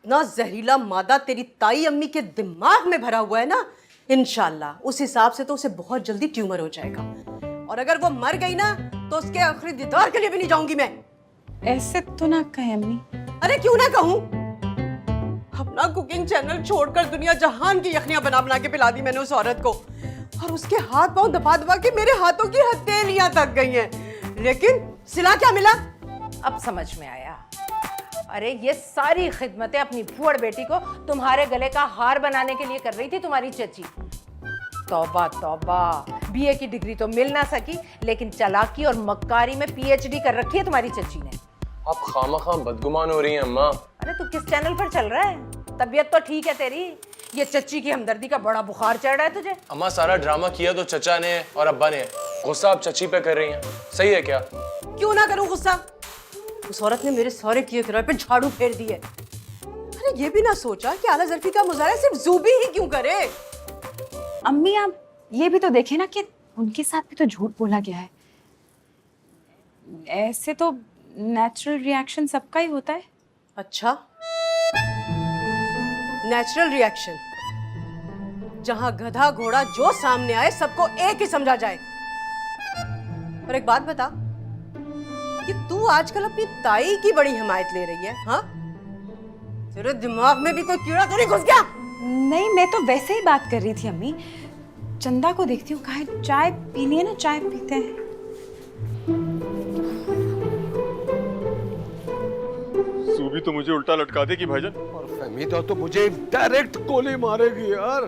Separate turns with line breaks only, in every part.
इतना जहरीला मादा तेरी ताई अम्मी के दिमाग में भरा हुआ है ना, इंशाल्लाह उस हिसाब से तो उसे बहुत जल्दी ट्यूमर हो जाएगा। और अगर वो मर गई ना तो उसके आखिरी दीदार के लिए भी नहीं जाऊंगी मैं।
ऐसे तो ना कहे अम्मी।
अरे क्यों ना कहूं, अपना कुकिंग चैनल छोड़कर दुनिया जहान की यखनियां बना बना के पिला दी मैंने उस औरत को, और उसके हाथ पांव दबा दबा के मेरे हाथों की हथेलियां थक गई हैं। लेकिन सिला क्या मिला?
अब समझ में आया। अरे ये सारी खिदमतें अपनी फूफड़ बेटी को तुम्हारे गले का हार बनाने के लिए कर रही थी तुम्हारी चची। तौबा तौबा, बीए की डिग्री तो मिल ना सकी, लेकिन चालाकी और मक्कारी में पीएचडी कर रखी है तुम्हारी चची ने।
आप खामखा बदगुमान हो रही हैं अम्मा।
अरे तू किस चैनल पर चल रहा है? तबीयत तो ठीक है तेरी, ये चच्ची की हमदर्दी का बड़ा बुखार चढ़ रहा है तुझे।
अम्मा सारा ड्रामा किया तो चचा ने और अब्बा ने, गुस्सा आप चची पे कर रही हैं, सही है क्या?
क्यों ना करूं गुस्सा? उस औरत ने मेरे सारे किए किराए पे झाड़ू फेर दिए। अरे ये भी ना सोचा कि आला ज़ल्फी का मुजाहरा सिर्फ ज़ूबी ही क्यों करे।
अम्मी आप ये भी तो देखे ना कि उनके साथ भी तो झूठ बोला गया है। ऐसे तो नेचुरल रिएक्शन सबका ही होता है।
अच्छा, नेचुरल रिएक्शन, जहां गधा घोड़ा जो सामने आए सबको एक ही समझा जाए। और एक बात बता कि तू आजकल अपनी ताई की बड़ी हिमायत ले रही है, हाँ? तेरे दिमाग में भी कोई कीड़ा तो नहीं घुस गया?
नहीं, मैं तो वैसे ही बात कर रही थी अम्मी। चंदा को देखती हूँ, कहा चाय पी लिए ना, चाय पीते हैं।
सूबी तो मुझे उल्टा लटका देगी भाईजान।
और फहमीदा तो मुझे डायरेक्ट गोली मारेगी यार।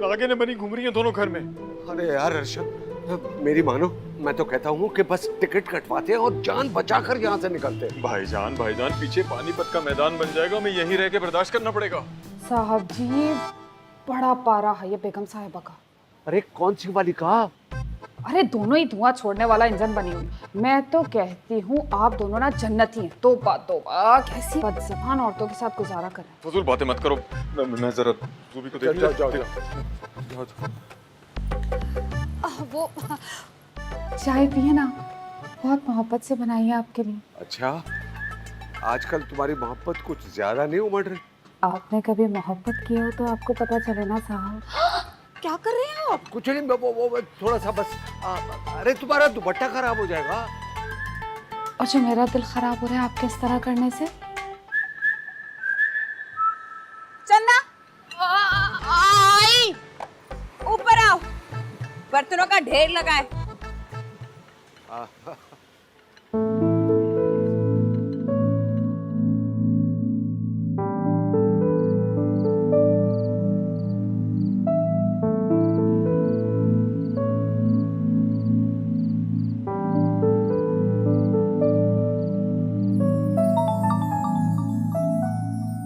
आगे ने बनी घूम रही है दोनों घर में।
अरे यार अरशद, मेरी मानो, मैं तो कहता हूँ कि बस टिकट कटवाते हैं और जान बचाकर यहाँ से निकलते हैं।
भाईजान पीछे पानीपत का मैदान बन जाएगा, हमें यहीं रह के बर्दाश्त करना पड़ेगा।
साहब जी ये बड़ा पारा है ये बेगम साहिबा का।
अरे कौन सी वाली कहा?
अरे दोनों ही धुआं छोड़ने वाला इंजन बनी हुई। मैं तो कहती हूँ आप दोनों ना जन्नती हैं। तौबा तौबा, कैसी बदज़बान औरतों के साथ गुजारा कर रहे हैं।
फजूल बातें मत करो। मैं जरा सूबी को देख
जाओ,
जाओ।
वो चाय पिए ना, बहुत मोहब्बत से बनाई है आपके लिए।
अच्छा, आजकल तुम्हारी मोहब्बत कुछ ज्यादा नहीं उमड़ रही।
आपने कभी मोहब्बत की हो तो आपको पता चले ना साहब।
क्या कर रहे हैं आप?
कुछ नहीं, वो थोड़ा सा बस अरे तुम्हारा दुपट्टा खराब हो जाएगा।
और जो मेरा दिल खराब हो रहा है आपके इस तरह करने से।
चंदा आई, ऊपर आओ, बर्तनों का ढेर लगा है।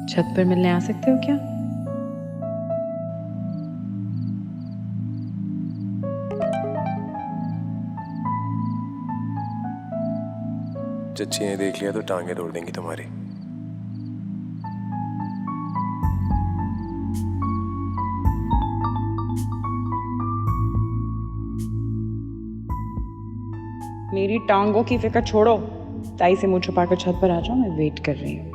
छत पर मिलने आ सकते हो क्या?
चच्ची ने देख लिया तो टांगे तोड़ देंगी तुम्हारी।
मेरी टांगों की फिक्र छोड़ो, ताई से मुंह छुपाकर छत पर आ जाओ, मैं वेट कर रही हूँ।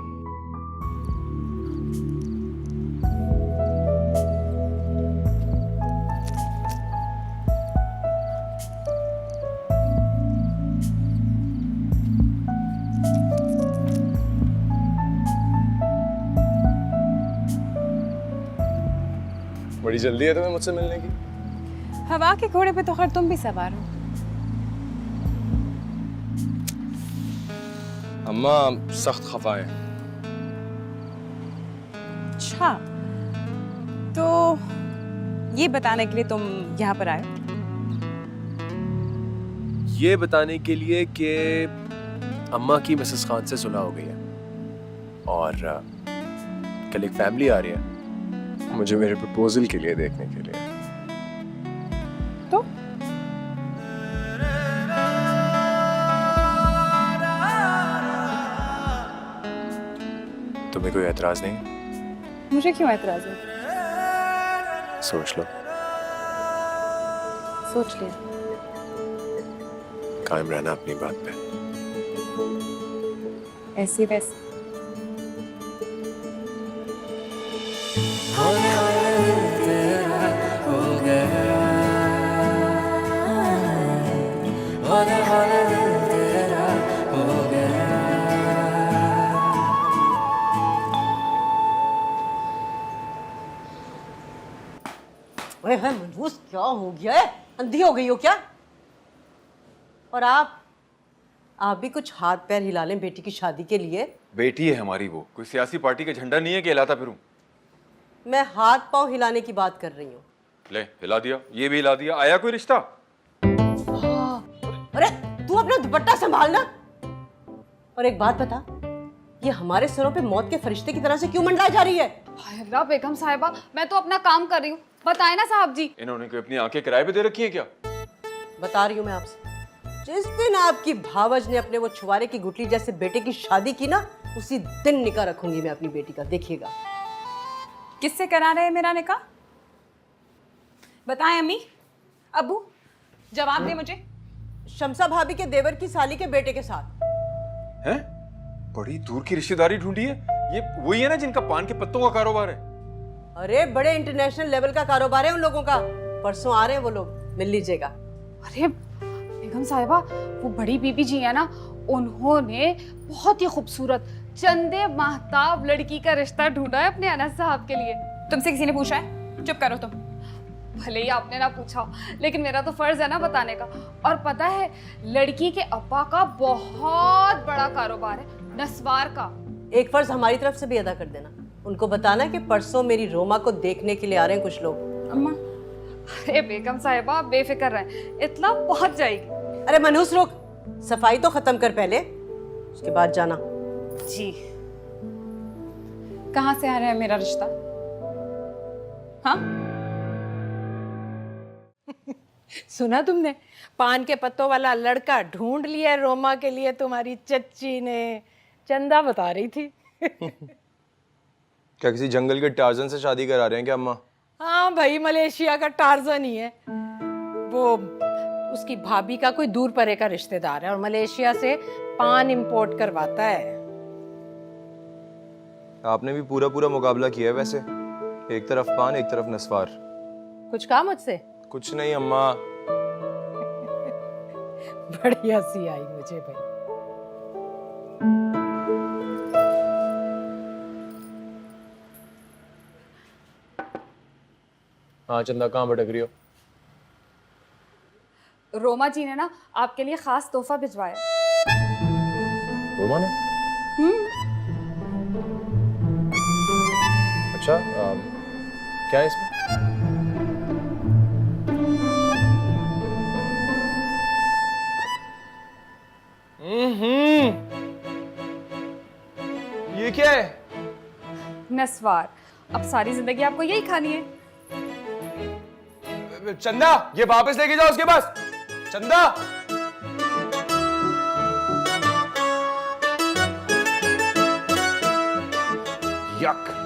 बड़ी जल्दी है तुम्हें मुझसे मिलने की?
हवा के घोड़े पे तो खैर तुम भी सवार हो।
अम्मा सख्त खफा है।
अच्छा, तो ये बताने के लिए तुम यहाँ पर आए?
ये बताने के लिए कि अम्मा की मिसेस खान से सुलह हो गई है और कल एक फैमिली आ रही है मुझे मेरे प्रपोजल के लिए देखने के लिए।
तो
तुम्हें कोई एतराज नहीं?
मुझे क्यों एतराज है?
सोच लो।
सोच लिया।
कायम रहना अपनी बात पे।
ऐसी वैसे
ओए है मनहूस, क्या हो गया है? अंधी हो गई हो क्या? और आप भी कुछ हाथ पैर हिला लें बेटी की शादी के लिए।
बेटी है हमारी, वो कोई सियासी पार्टी का झंडा नहीं है कि हिलाता फिरूं।
मैं हाथ पांव हिलाने की बात कर रही हूँ।
ले हिला दिया, ये भी हिला दिया। आया कोई रिश्ता?
अरे तू अपना दुपट्टा संभालना। और एक बात बता, ये हमारे सरों पे मौत के फरिश्ते की तरह से क्यों मंडराई जा रही है?
हाय अल्लाह बेगम साहिबा, मैं तो अपना काम कर रही हूँ, बताए ना साहब जी।
इन्होंने कोई अपनी आंखें किराए पे दे रखी हैं क्या?
बता रही हूँ मैं आपसे, जिस दिन आपकी भावज ने अपने वो छुआरे की गुटली जैसे बेटे की शादी की ना, उसी दिन निकाह रखूंगी मैं अपनी बेटी का, देखिएगा।
किससे करा रहे हैं मेरा निकाह? बताएं अम्मी, अब्बू, जवाब दे मुझे।
शमसा भाभी के देवर की साली के बेटे के साथ।
हैं? बड़ी दूर की रिश्तेदारी ढूंढी है। ये वही है ना जिनका पान के पत्तों का कारोबार है?
अरे बड़े इंटरनेशनल लेवल का कारोबार है उन लोगों का। परसों आ रहे हैं वो लोग, मिल लीजिएगा।
अरे बेगम साहिबा, वो बड़ी बीबी जी है ना, उन्होंने बहुत ही खूबसूरत चंदे महताब लड़की का रिश्ता ढूंढा है अपने अनस साहब के लिए।
तुमसे किसी ने पूछा है? चुप करो तुम।
भले ही आपने ना पूछा, लेकिन मेरा तो फर्ज है ना बताने का। और पता है, लड़की के अब्बा का बहुत बड़ा कारोबार है, नस्वार का।
एक फर्ज हमारी तरफ से भी अदा कर देना, उनको बताना कि परसों मेरी रोमा को देखने के लिए आ रहे हैं कुछ लोग।
अम्मा,
अरे बेगम साहिबा, आप बेफिक्र रहें, इतना पहुंच जाएगी।
अरे मनहूस रुक, सफाई तो खत्म कर पहले, उसके बाद जाना।
जी।
कहाँ से आ रहा है मेरा रिश्ता? हाँ,
सुना तुमने? पान के पत्तों वाला लड़का ढूंढ लिया रोमा के लिए तुम्हारी चच्ची ने। चंदा बता रही थी।
क्या किसी जंगल के टार्जन से शादी करा रहे हैं क्या अम्मा?
हाँ भाई, मलेशिया का टार्जन ही है वो। उसकी भाभी का कोई दूर परे का रिश्तेदार है और मलेशिया से पान इंपोर्ट करवाता है।
आपने भी पूरा पूरा मुकाबला किया है वैसे, एक तरफ पान एक तरफ नस्वार।
कुछ कहा मुझसे?
कुछ नहीं अम्मा।
बड़ी हंसी आई मुझे भाई।
हाँ चंदा, कहाँ भटक रही हो?
रोमा जी ने ना आपके लिए खास तोहफा भिजवाया।
रोमा ने? अच्छा, क्या है इसमें?
ये क्या है?
नस्वार। अब सारी जिंदगी आपको यही खानी है।
चंदा, ये वापस लेके जाओ उसके पास। चंदा, यक।